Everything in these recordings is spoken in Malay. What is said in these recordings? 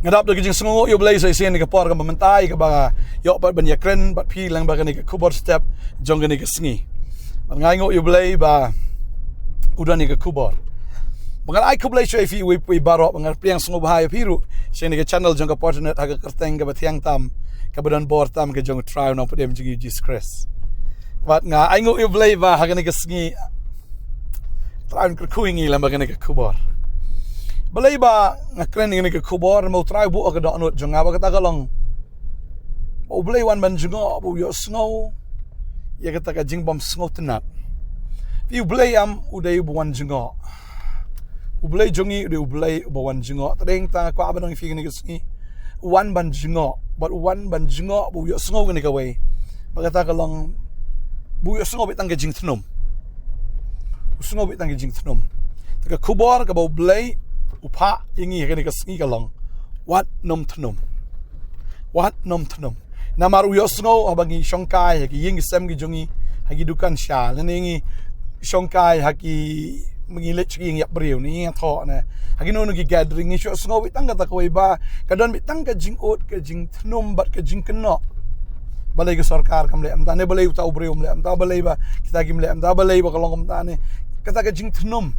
ngadap de jing sngo yo blai sai sen ni ka por ka mementai ka ba yo pat ban yakren bat pi lang ba ka ni ka kubor step jong ka ni ka sngi ngai ngo yo blai ba udan ni ka kubor bangal ai kublai shoi fi wi baro bangal priang sngo bahaya piru sen ni ka channel jong ka portnet ha ka kerteng ka bathiang tam ka badan bor tam ka jong try no podem jing Jesus Christ wat nga ai ngo yo blai ba ha ka ni ka sngi traun ka kuingi lang ba ka ni ka kubor balay ba ngakren ni ka kubor mo try bu ka do anot jong ba kata kalong o balay wan ban jungo bu yo snow ya kata ka jing bom snow tenat pi balay am uday bu wan jungo u balay jongi uday balay bu wan jungo tadeng ta kwa ba nang fi ni ka sngi wan ban jungo but wan ban jungo bu yo snow ni ka way ba kata kalong bu yo snow bitang ka jing thnum snow bitang ka jing thnum ta ka kubor ka bu balay upa ingi ka ni ka sngi ka long wat nom thnum namar uyo snow abangi shongkai ki ying sem gi jongi hagi dukan sha ngi shongkai hagi mengi lech gi yap brew ni tho na hagi no gi gathering ni sho snow bitang ka takoi ba kadon bitang ka jing ot ka jing thnum bat ka jing keno balai ka sarkar kamle am tane balai utau brew mle am ta balai ba kita gi mle am ta balai ba kalong am tane kata ka jing thnum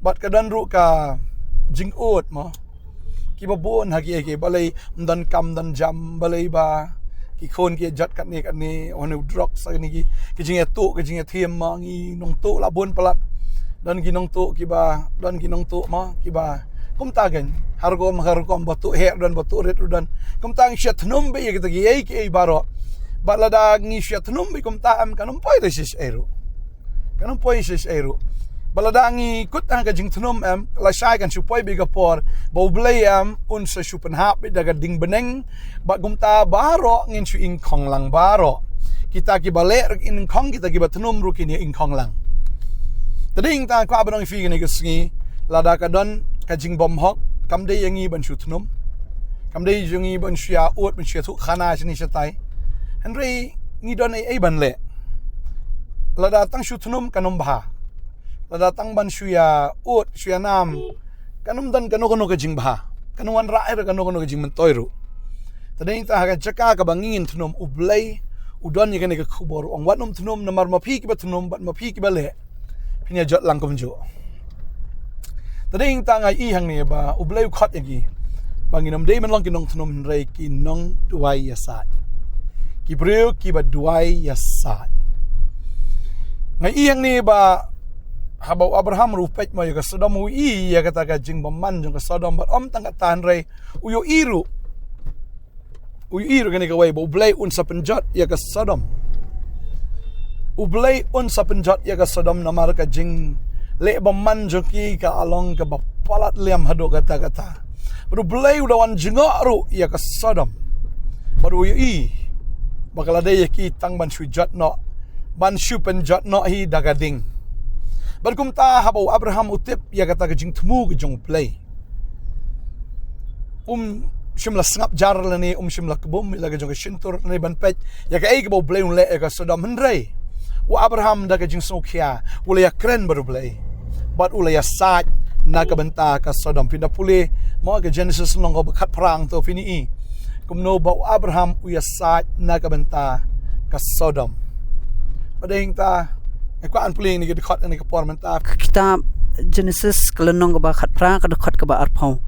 bat kadon ru ka jing ot mo ki ba bon hagi ke balai dan kam dan jam balai ba ki khon ki jat kat ni on drug sa ni ki jing tu ki jing thiam ma ngi nong tu la bon palat dan ki nong tu ki ba dan ki nong tu ma ki ba kum ta gen har gom batu her dan batu ret dan kum ta ngi shatnum be ki ta ki baro balada ngi shatnum be kum ta am kanum poi resis eru baladangi kut ang ka jing thnum am la shai kan supoi biga por bo blai am un sa supen hap daga ding beneng ba gumta baro ngin su ing khong lang baro kita ki bale in khong kita ki bathnum ru ki ni ing khong lang tading ta kwa banong fi ni ka sngi la da ka don ka jing bom hok kam de yangi ban su thnum kam de jungi ban sia ot ban sia thu khana chini satai henry ngi don ai ban le la da tang su thnum kanom bha la datang ban suya ut suya nam kanum dan kanu ka jing bha kanuan ra kanu ka jing mentoiru tadeng ta ha jaka ka bangin thnum ublai udon ni ka khubor ong watum thnum namar mapi ki bathnum bat mapi ki bale pinya jot langkum jo tadeng ta ngai i hang ni ba ublai khat yagi banginam dei man long kinong thnum rei kinong duai yasat ki breu ki ba duai yasat ngai i hang ni ba habau Abraham rupet mo ka Sodom ui ya kata ka jing baman jong ka Sodom bat om tang tan rei uyo iru kani ka way bo blay un sa penjot ya ka Sodom ublay un sa penjot ya ka Sodom namar ka jing le baman jong ki ka along ka bapalat liam hado kata baru blay udawan jingo ru ya ka Sodom baru uyo i bakal ada ya ki tang ban sujat no ban shu penjot no hi dagading Barkum ta habau Abraham utip ya kata ka jing thmu ka jong play shimla snap jar lani shimla kbum la ka jong shintur ni ban pet ya ka ai ka play un le ka Sodom hendrei wa Abraham da ka jing sokhia ula ya kren baru play bat ula ya sat na ka banta ka Sodom pinda puli mo ka Genesis nong ka khat prang to fini i kumno ba Abraham u ya sat na ka banta ka Sodom padeng ta Ekuan puling ni dekat ni kapor mentap. Kita Genesis kelenong ke bakat pra ke dekat ke ba arpau.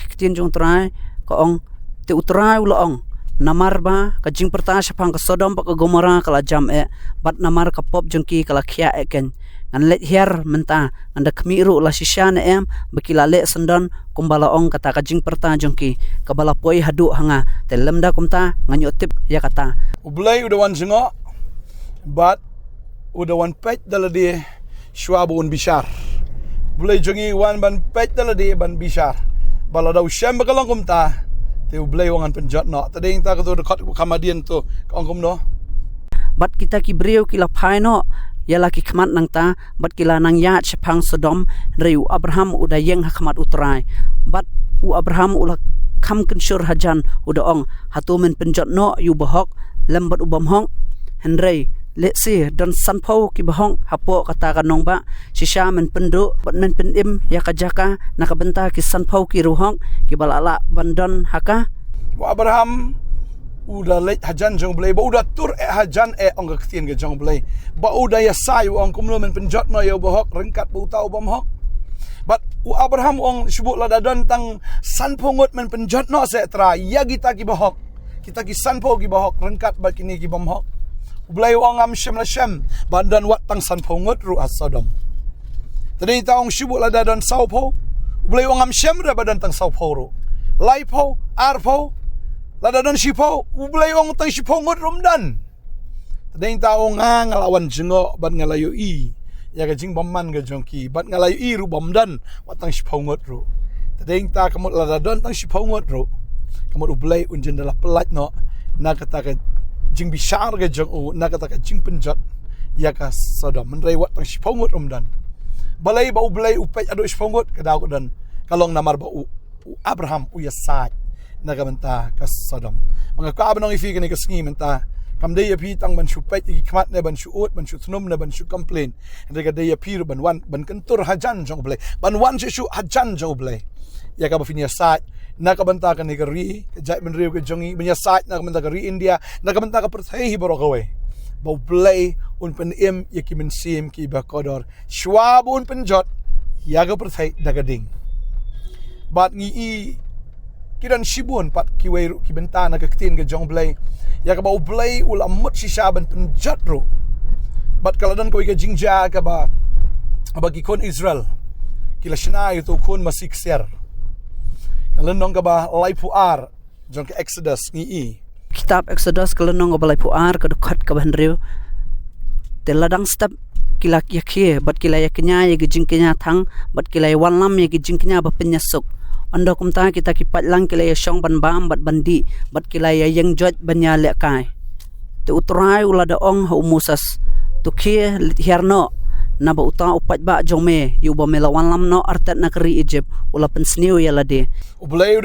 Kitin jong trai ke ong te utrai ula ong. Namar ba ke jing perta sapang ke Sodom pa ke Gomora kala jam bat namar ke pop jongki kala khia ken. Ngan let hiar menta anda kemiru la sisya em bekila le sendon kumbala ong kata ke jing perta jongki ke bala poi hadu hanga te lemda kumta nganyo tip ya kata. Ublai udawan jengo bat udawan pet daladi shwabun bishar bulai jongi wan ban pet daladi ban bishar balada usyam bakalang kumta te bulai wangan penjat no tading ta ka to dekat kamadian to kangkum no bat kita ki breu kila phaino yala ki khmat nang ta bat kila nang ya chapang Sodom reu Abraham uda yeng hakmat utrai bat u Abraham ula kham kensyur hajan uda ong hatu men penjat no yu bahok lembat ubam hong henrei le si don sanpau ki bahong hapo kata kanong ba sisya men pendu bat men penim ya kajaka nakabenta ki sanpau ki ruhong ki balala bandon haka Abraham udah late hajan jong blay ba udah tur hajan ong ketien ke jong blay ba udah ya sai ong kumlo men penjot no ya bahok rengkat bu tau bam hok but Abraham ong sebut la dadon tang sanpongot men penjot no se tra ya kita ki bahok kita ki sanpo ki bahok rengkat ba kini ki bam hok Blay wang am shem la shem bandan wat tang sanpongot ru Sodom tadi taong sebut la dadon saupo blay wang am shem ra badan tang saupo ru laipo arpo ladadon sipo ublay ong tang sipo ngot rumdan tadeng tao nga ngalawan jengo bat ngalayo i ya ka jing bomman ga jongki bat ngalayo i ru bomdan watang sipo ngot ru tadeng ta kamot ladadon tang sipo ngot ru kamot ublay unjen dala pelat no na kata ka jing bishar ga jong na kata ka jing penjot ya ka Sodom menrei watang sipo ngot rumdan balay ba ublay upay ado sipo ngot kadaw ko dan kalong namar ba Abraham uyasat nagamenta ka Sodom mga kaabanong ifigan ni kasngi menta kamde ya pitang ban supet iki kmat ne ban suot ban sutnum ne ban su complain ndega de ya pir ban wan ban kentur hajan jong ble ban wan su hajan jong ble ya ka bafinia sat nakabanta ka ni gari jai men riu ke jongi banya sat nakabanta ka ri India nakabanta ka perthai boro kawe bau ble un pen im yakimen sim ki ba kodor shwab un penjot ya ka perthai dagading bat ngi i kiran shibun pat kiweru kibenta na kaktin ke jong blay ya ka ba blay ula mut si shaban penjat ro bat kaladan ko ika jingja ka ba bagi kon Israel kila shna itu kon masikser kalanong ka ba laipu ar jong ke Exodus ngi i kitab Exodus kalanong ka balai puar ka dekat ka banriu teladang step kila yakhe bat kila yaknya ya jingknya thang bat kila walam ya jingknya ba penyasuk anda kumta kita kipat lang kila ya syong ban bam bat bandi bat kila ya yang jot banya lek kai te utrai ula da ong ha Moses tu khie hierno na ba uta upat ba jome yu ba melawan lam no artat na kri Egypt ula pensniu ya lade ublay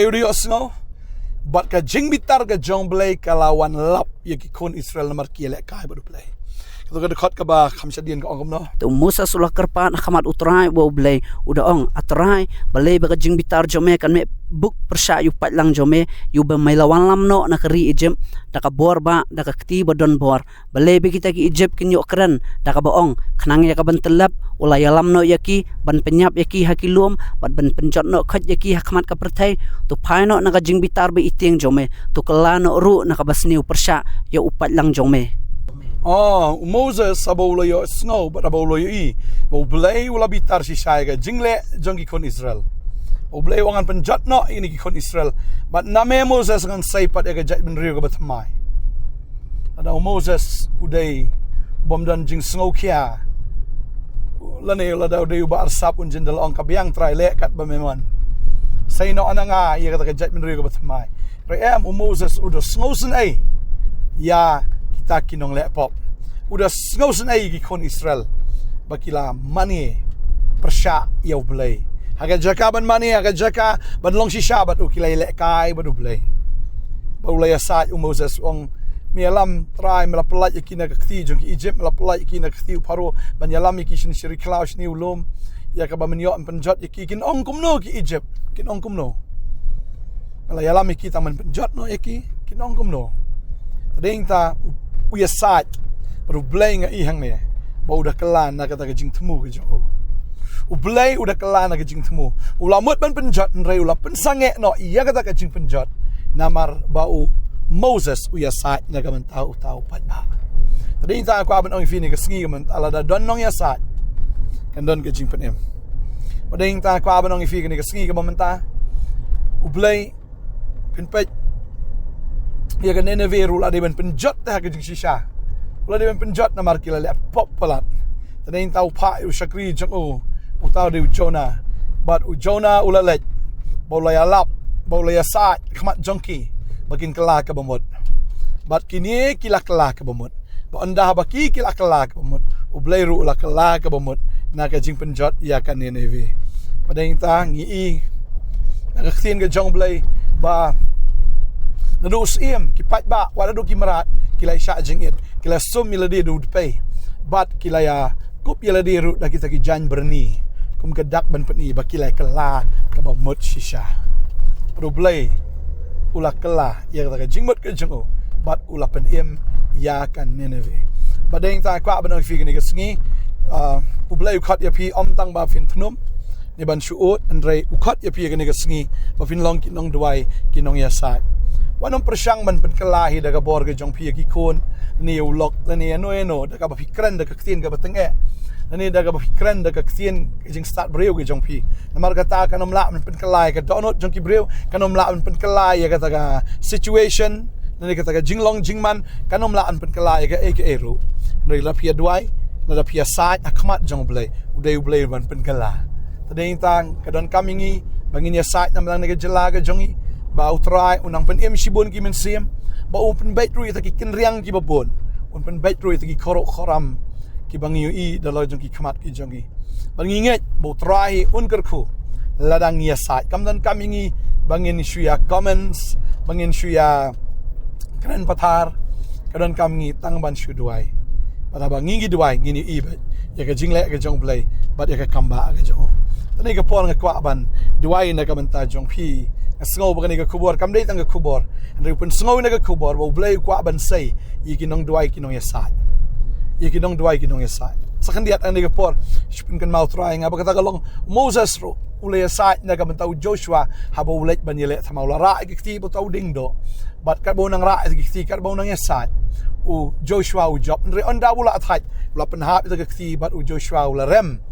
udo asno bat ka jing bitar ka jong blay kalawan lap ya ki kon Israel na marki lek kai ba blay tu ka dekat ka ba khamsadian ka ongom no tu Musa sulah kerpan khamat utrai bo blay uda ong atrai balay ba jing bitar jome kan me buk persya yu pat lang jome yu ba may lawan lam no na kari Egypt daka bor ba daka kti ba don bor balay ba kita ki Egypt kinyo kran daka ba ong khanang ya ka ban telap ula ya lam no yaki ban penyap yaki hakilum bat ban penjot no khat yaki hakmat ka perthai tu phai no na ka jing bitar ba iting jome tu kala no ru na ka basniu persya ya upat lang jome Moses abolo yo snow but abolo yo i bo blay wala bitar si shaiga jingle jongi kon Israel bo blay wangan penjat no ini ki kon Israel but name Moses ngan say pat ga jat ben riyo ga batmai ada Moses uday bomdan jing snow kia lane la daw de ba arsap un jindal ong kabyang try le kat ba memon say no ananga ya ga jat ben riyo ga batmai re Moses udo snow sun ay ya kita kinong lepop udah ngausen ai gi kon Israel bakila mani persya yaw blay haga jaka ban mani haga jaka ban long si shabat ukila le kai badu blay baulay asat Moses ong mialam try melapelaj yakina kakti jong ki Egypt melapelaj yakina kakti paro ban yalam ki shin shiri klaus ni ulum ya ka ba menyo penjot yaki kin ong kumno ki Egypt kin ong kumno mala yalam ki taman penjot no yaki kin ong kumno tading ta uyasat baru blay nga ihang ni ba udah kelan na kata jing temu ke jo ublay udah kelan na jing temu ulamut ban penjot nrei ula pensange no iya kata jing penjot namar bau Moses uyasat na gaman tau pat ba tadi ta aku aban ong fini ke sngi gaman ala da don nong yasat kan don ke jing penem tadi ta aku aban ong fini ke sngi gaman ta ublay penpet ya kan Nineveh ula de ben penjot ta ke jing shisha ula de ben penjot na markila le pop palat tadin tau pa u shakri jong o utau de Jonah but u Jonah ula le bolaya lap bolaya sa khamat jongki bagin kala ka bamot but kini kila kala ka bamot ba anda baki kila kala ka bamot u blairu ula kala ka bamot na ka jing penjot ya kan Nineveh pading ta ngi nagaktin ka jong blay ba nadus im kipat ba wala do kimarat kilay sya jingit kila sum ila dia du pay bat kila ya kup ila dia ru da kita ki jan berni kum kedak ban peni ba kila kala ka ba mut shisha ru blay ula kala ya ka jingmut ke jengo bat ula pen ya kan Nineveh badeng ta kwa ban fi ni gasngi u blay khat ya pi tang ba fin phnum ni ban shuot andre u khat ya pi ni gasngi ba fin long ki nong duai ki nong ya sai wanong persyang man penkelahi daga borga jong pia ki kon ni ulok ni ano daga ba fikran daga ktien ga batenge ni daga ba fikran daga ktien jing start breu ge jong pi namar kata kanom la man penkelahi ka donot jong ki breu kanom la man penkelahi ga daga situation ni kata ga jinglong jingman kanom la man penkelahi ga eke eru ni la pia duai la pia sai akmat jong blai udai blai man penkela tadeng tang kadon kamingi bangin ya sai nam lang ga jela ga jongi ba utrai unang pen shibon ki men sim ba open bait ru ki kenriang ki babon un pen bait ru ki korok khoram ki bangi i dalo jong ki khamat ki jongi bangi nget ba utrai un kerku ladang ya sai kam dan kamingi bangin shuya comments bangin shuya kran pathar kadon kamingi tang ban shu duai pada bangi gi duai ngini i ba ya ka jingle ka jong play ba ya ka kamba ka jong tani ka por nga kwa ban duai na ka menta jong pi sngow bagani ka kubor kam dei tang ka kubor andre pun sngow na ka kubor bo blay kwa ban sei yikinong duai kinong yasa yikinong duai kinong yasa sakan diat ang ka por spin kan mau try nga bagata kalong Moses ro ule yasa na ka mentau Joshua habo ulet ban yele thamau la ra ikti bo tau ding do bat ka bo nang ra ikti ka bo nang yasa u Joshua u job andre onda ula athat ula penhap ita ka kti bat u Joshua ula rem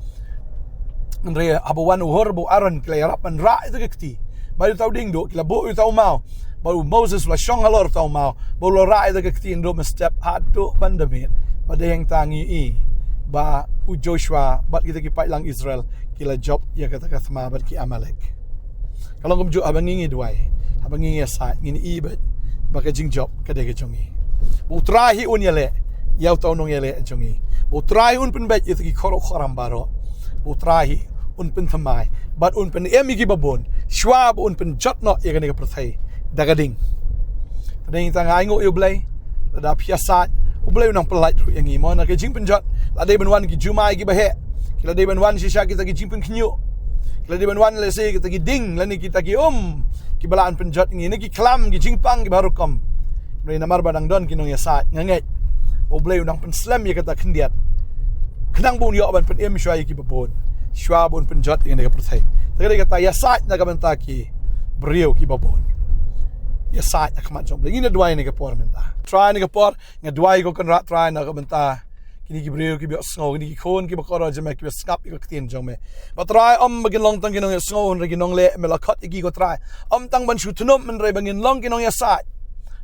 andre habo wan u horbo aron kle rap ban ra ita ka kti baru tau ding do kila bo tau mau baru Moses la shong halor tau mau bo lo rai da ktin do step hatu pandemit pada yang tangi i ba u Joshua bat kita ki pai lang Israel kila job ya kata kathma bat ki Amalek kalau ngom jo abangi duai abangi sa ngin i bat ba ka jing job kada ke jongi utrahi un yele yau tau nong yele jongi utrahi un pen bet itu ki khoro kharam baro utrahi un pen thamai bat un pen emi ki babon shwab un pen jotno ya ka prathai dagading tadeng tang ai ngo blay da piasa blay nang pelait ru yang imo na ke jing pen jot la de ben wan ki jumai ki bahe kila de ben wan shisha kita ki jing pen knyu kila de ben wan le se kita ki ding la ni kita ki ki balaan pen jot ngi ni ki klam ki jing pang ki baru kom ni namar badang don ki nong ya sa nganget blay nang pen slam ya kata khndiat khnang bun yo ban pen em shwai ki babon shwa bun pen jot yang ka prathai tagay kata ya sa na ka banta ki brio ki babon ya sa akmat jom lagi na duai ni ka por menta try ni ka por nga duai ko kan rat try na ka banta kini ki brio ki bi sngo kini ki khon ki bakora jame ki skap ki ktien jom me ba try bagin long tang kinong sngo re kinong le me la khat ki ko try tang ban shu tunom men re bagin long kinong ya sa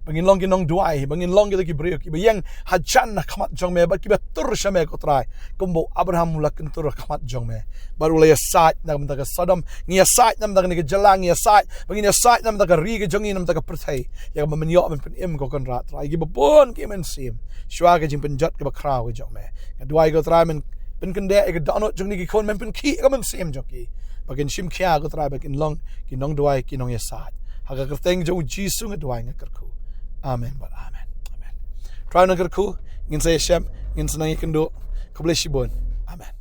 bangin long kinong duai bangin long ki brio ki bayang hajan na khamat jong me ba ki tur shame ko try kumbo Abraham mula kin tur khamat jong me baru le sa na banta ka Sodom ngi sa nam da ni ka jalang ya sa bangin ya sa nam da ka ri ka jongi nam da ka prathai ya man yo man pen em ko kan rat try ki babon ki men sim shwa ka jing pen jot ka ba kraw jong me duai ko try men pen kan de ka donot jong ni ki kon men pen ki ka man sim joki bagin shim kya ko try bagin long kinong duai kinong ya sa ha ka teng jo jisu nga duai nga karku amen but amen try na karku ngin sa Shem ngin sa nang ikendo kableshibon amen